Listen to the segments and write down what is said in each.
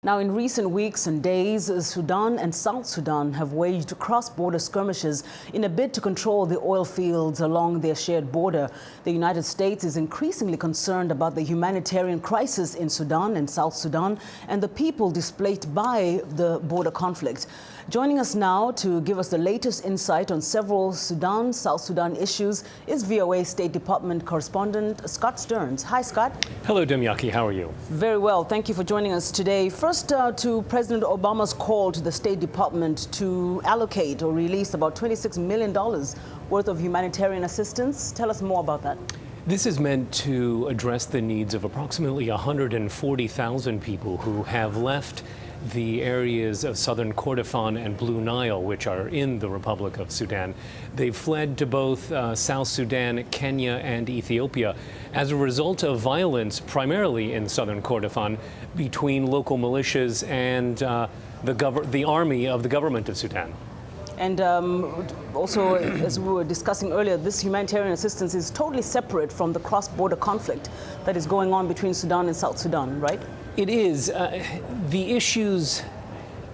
Now, in recent weeks and days, Sudan and South Sudan have waged cross-border skirmishes in a bid to control the oil fields along their shared border. The United States is increasingly concerned about the humanitarian crisis in Sudan and South Sudan and the people displaced by the border conflict. Joining us now to give us the latest insight on several Sudan-South Sudan issues is VOA State Department correspondent Scott Stearns. Hi, Scott. Hello, Demyaki. How are you? Very well. Thank you for joining us today. First, to President Obama's call to the State Department to allocate or release about $26 million worth of humanitarian assistance. Tell us more about that. This is meant to address the needs of approximately 140,000 people who have left the areas of southern Kordofan and Blue Nile, which are in the Republic of Sudan. They've fled to both South Sudan, Kenya, and Ethiopia as a result of violence, primarily in southern Kordofan, between local militias and the army of the government of Sudan. And also, as we were discussing earlier, this humanitarian assistance is totally separate from the cross-border conflict that is going on between Sudan and South Sudan, right? It is. The issues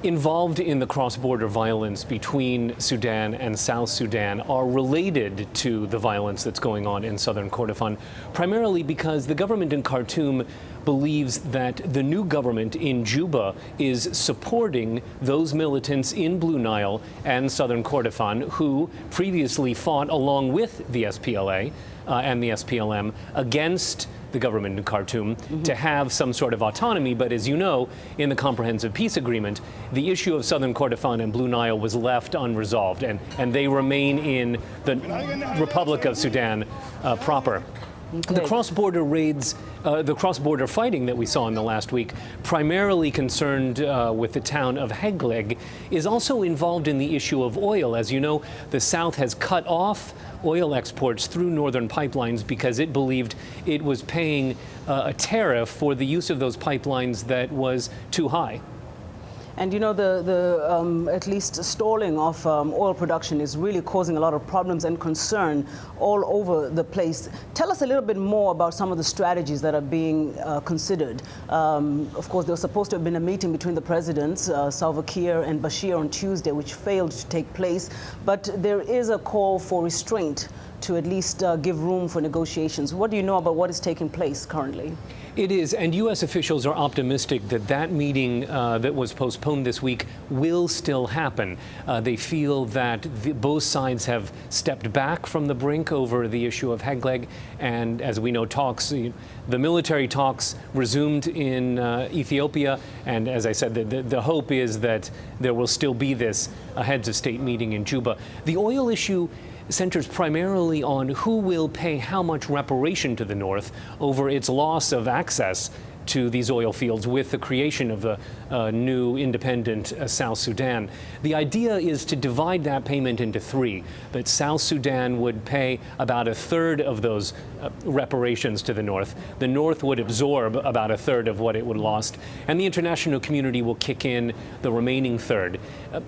involved in the cross-border violence between Sudan and South Sudan are related to the violence that's going on in southern Kordofan, primarily because the government in Khartoum believes that the new government in Juba is supporting those militants in Blue Nile and southern Kordofan who previously fought along with the SPLA and the SPLM against the government in Khartoum to have some sort of autonomy. But as you know, in the Comprehensive Peace Agreement, the issue of southern Kordofan and Blue Nile was left unresolved, and they remain in the Republic of Sudan proper. Okay. The cross-border raids, the cross-border fighting that we saw in the last week, primarily concerned with the town of Hegleg, is also involved in the issue of oil. As you know, the South has cut off oil exports through northern pipelines because it believed it was paying a tariff for the use of those pipelines that was too high. And you know, at least stalling of oil production is really causing a lot of problems and concern all over the place. Tell us a little bit more about some of the strategies that are being considered. Of course, there was supposed to have been a meeting between the presidents, Salva Kiir and Bashir, on Tuesday, which failed to take place. But there is a call for restraint to at least give room for negotiations. What do you know about what is taking place currently? It is, and U.S. officials are optimistic that that meeting that was postponed this week will still happen. They feel that both sides have stepped back from the brink over the issue of Hegleg, and as we know, the military talks resumed in Ethiopia, and as I said, the hope is that there will still be this heads of state meeting in Juba. The oil issue centers primarily on who will pay how much reparation to the North over its loss of access to these oil fields with the creation of the new independent South Sudan. The idea is to divide that payment into three, that South Sudan would pay about a third of those reparations to the North. The North would absorb about a third of what it would lost, and the international community will kick in the remaining third.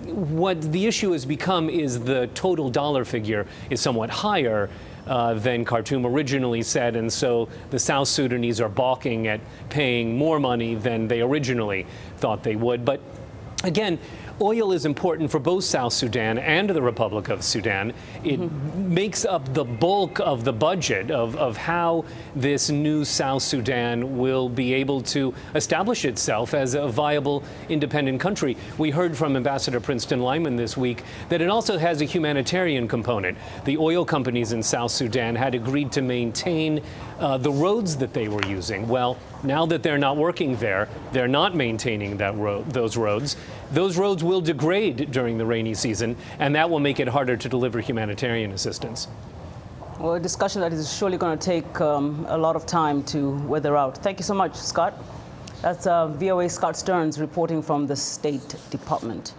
What the issue has become is the total dollar figure is somewhat higher than Khartoum originally said, and so the South Sudanese are balking at paying more money than they originally thought they would. But again, oil is important for both South Sudan and the Republic of Sudan. It makes up the bulk of the budget of how this new South Sudan will be able to establish itself as a viable independent country. We heard from Ambassador Princeton Lyman this week that it also has a humanitarian component. The oil companies in South Sudan had agreed to maintain the roads that they were using. Well, now that they're not working there, they're not maintaining those roads. Those roads will degrade during the rainy season, and that will make it harder to deliver humanitarian assistance. Well, a discussion that is surely going to take a lot of time to weather out. Thank you so much, Scott. That's VOA Scott Stearns reporting from the State Department.